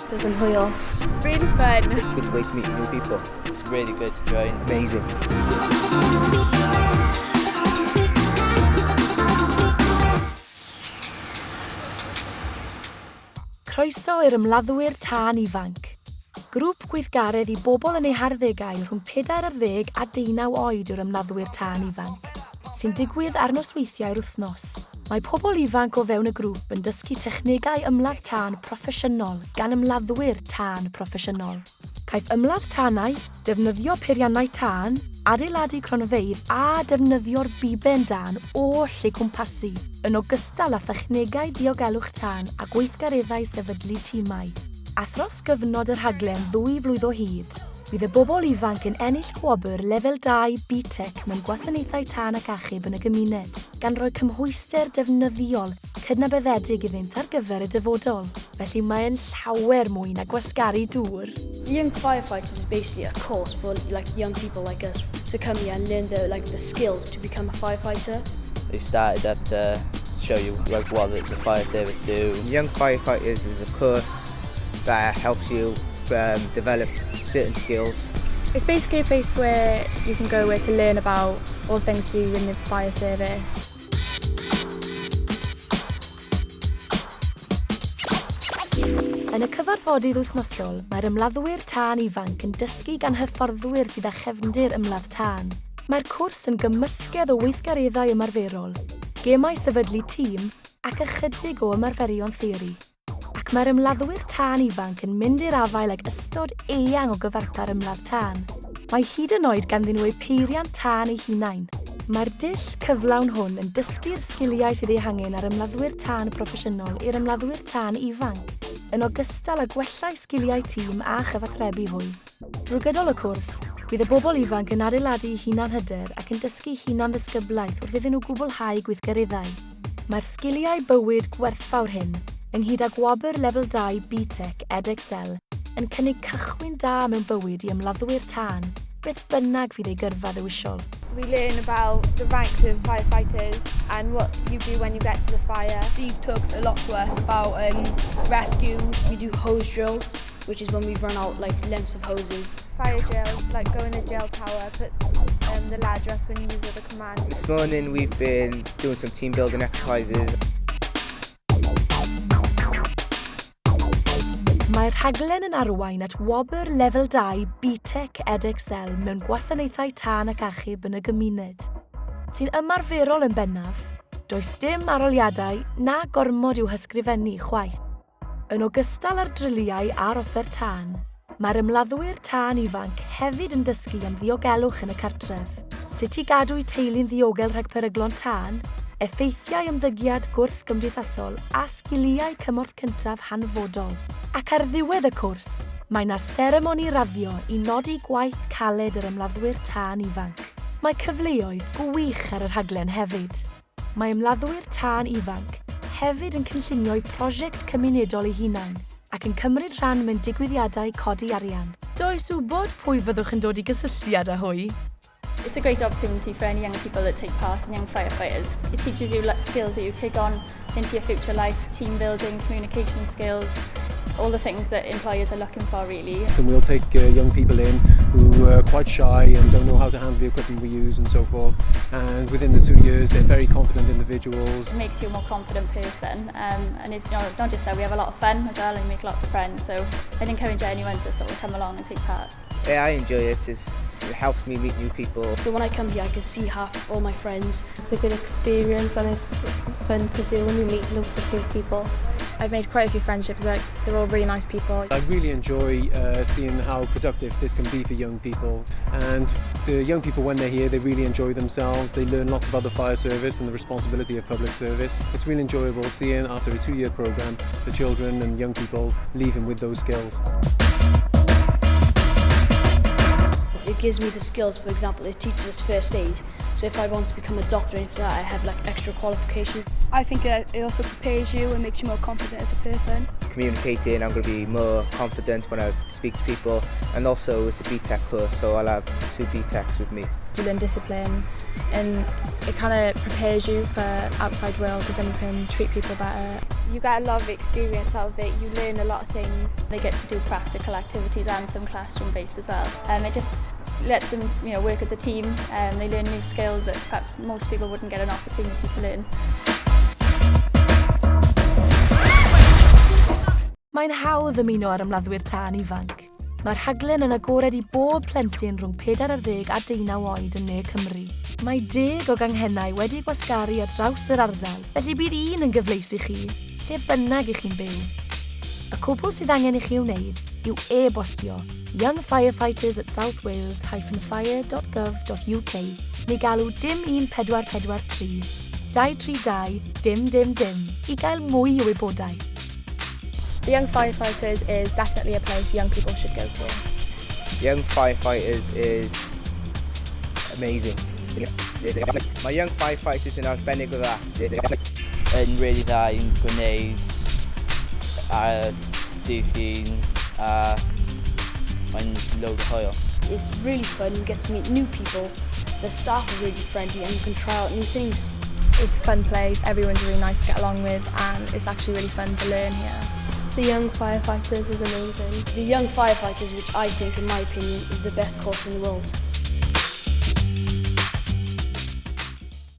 It's yn hwyl. It's really fun. Good way to meet new people. It's really good to join. Amazing. Croeso i'r Ymladdwyr Tân Ifanc. Grŵp weithgaredd i bobl yn eu harddegau rhwng 40 a 19 oed yw'r Ymladdwyr Tân Ifanc, sy'n digwydd ar nosweithiau'r wythnos. Mae pobl ifanc o fewn y grŵp yn dysgu technegau ymladd tân proffesiynol gan ymladdwyr tân proffesiynol. Caiff ymladd tannau, defnyddio peiriannau tân, adeiladu cronfeydd a defnyddio'r biben dan oll eu cwmpasu, yn ogystal â thechnegau diogelwch tân a gweithgareddau sefydlu timau. A thros gyfnod yr rhaglen 2 flwydd o hyd, bydd y bobl ifanc yn ennill gwobr lefel 2 BTEC mewn gwasanaethau tân ac achub yn y gymuned, gan roi cymhwyster defnyddiol cydnabyddedig iddynt ar gyfer y dyfodol. Felly mae'n llawer mwy na gwasgaru dŵr. Young firefighters is basically a course for young people like us to come here and learn the skills to become a firefighter. They started up to show you what the fire service do. Young firefighters is a course that helps you develop certain skills. It's basically a place where you can go to learn about all things to do in the fire service. Yn y cyfarfodydd wythnosol, mae'r Ymladdwyr Tân Ifanc yn dysgu gan hyfforddwyr sydd â chefndir ymladd tân. Mae'r cwrs yn gymysgedd o weithgareddau ymarferol, gemau sefydlu tîm ac ychydig o ymarferion theori. Ac mae'r Ymladdwyr Tân Ifanc yn mynd i'r afael ag ystod eang o gyfarpar ymladd tân. Mae hyd yn oed ganddyn nhw eu peiriant tân eu hunain. Mae'r dull cyflawn hwn yn dysgu'r sgiliau sydd eu hangen ar ymladdwyr tân proffesiynol i'r ymladdwyr tân ifanc, yn ogystal â gwellai sgiliau tîm a chyfathrebu hwy. Drwy gydol y cwrs, bydd y bobl ifanc yn adeiladu hunan hyder ac yn dysgu hunan ddisgyblaeth wrth iddyn nhw gwblhau gweithgareddau. Mae'r sgiliau bywyd gwerthfawr hyn, ynghyd â gwobr lefel 2 BTEC EdXL, yn cynnig cychwyn da mewn bywyd i ymladdwyr tân, beth bynnag fydd ei gyrfa ddewisol. We learn about the ranks of firefighters and what you do when you get to the fire. Steve talks a lot to us about rescue. We do hose drills, which is when we run out lengths of hoses. Fire drills, like go in the drill tower, put the ladder up and use other commands. This morning we've been doing some team building exercises. Mae'r rhaglen yn arwain at wobr lefel 2 BTEC EdXL mewn gwasanaethau tân ac achub yn y gymuned, sy'n ymarferol yn bennaf, does dim aroliadau na gormod i'w hysgrifennu chwaith. Yn ogystal â'r driliau a'r offer tân, mae'r ymladdwyr tân ifanc hefyd yn dysgu am ddiogelwch yn y cartref, sut i gadw i teulu'n ddiogel rhag peryglon tân, effeithiau ymddygiad gwrth gymdeithasol a sgiliau cymorth cyntaf hanfodol. Ac ar ddiwedd y cwrs, mae yna seremoni raddio i nodi gwaith caled yr ymladdwyr tân ifanc. Mae cyfleoedd gwych ar y rhaglen hefyd. Mae ymladdwyr tân ifanc hefyd yn cynllunio'u prosiect cymunedol ei hunain ac yn cymryd rhan mewn digwyddiadau codi arian. Does wybod pwy fyddwch yn dod i gysylltiad â hwy? It's a great opportunity for any young people that take part in young firefighters. It teaches you skills that you take on into your future life, team building, communication skills, all the things that employers are looking for really. And we'll take young people in who are quite shy and don't know how to handle the equipment we use and so forth. And within the 2 years they're very confident individuals. It makes you a more confident person and it's not just that, we have a lot of fun as well and make lots of friends, so I'd encourage anyone to sort of come along and take part. Yeah, I enjoy it. It helps me meet new people. So when I come here I can see half all my friends. It's a good experience and it's fun to do when you meet loads of new people. I've made quite a few friendships, they're all really nice people. I really enjoy seeing how productive this can be for young people, and the young people when they're here they really enjoy themselves, they learn lots about the fire service and the responsibility of public service. It's really enjoyable seeing after a 2-year programme the children and young people leaving with those skills. It gives me the skills, for example, it teaches us first aid. So if I want to become a doctor or anything like that, I have extra qualifications. I think it also prepares you and makes you more confident as a person. Communicating, I'm going to be more confident when I speak to people, and also it's a BTEC course, so I'll have 2 BTECs with me. You learn discipline, and it kind of prepares you for outside world because then you can treat people better. You get a lot of experience out of it, you learn a lot of things. They get to do practical activities and some classroom based as well. It just lets them work as a team, and they learn new skills that perhaps most people wouldn't get an opportunity to learn. Mae'n hawdd ymuno ar Ymladdwyr Tân Ifanc. Mae'r rhaglen yn agored i bob plentyn rhwng 40 a 19 oed yn ne Cymru. Mae 10 o ganghennau wedi gwasgaru ar draws yr ardal, felly bydd un yn gyfleus i chi, lle bynnag i chi'n byw. Y cwbl sydd angen i chi wneud yw e-bostio youngfirefighters@southwales-fire.gov.uk neu galw dim 1443 232 dim dim dim i gael mwy o wybodaeth. The Young Firefighters is definitely a place young people should go to. Young Firefighters is amazing. Mae Young Firefighters yn arbennig o dda. Yn really dda i'n gwneud a diffyn a mae'n load o hwyl. It's really fun, you get to meet new people, the staff are really friendly and you can try out new things. It's a fun place, everyone's really nice to get along with, and it's actually really fun to learn here. The Young Firefighters is amazing. The Young Firefighters, which I think, in my opinion, is the best course in the world.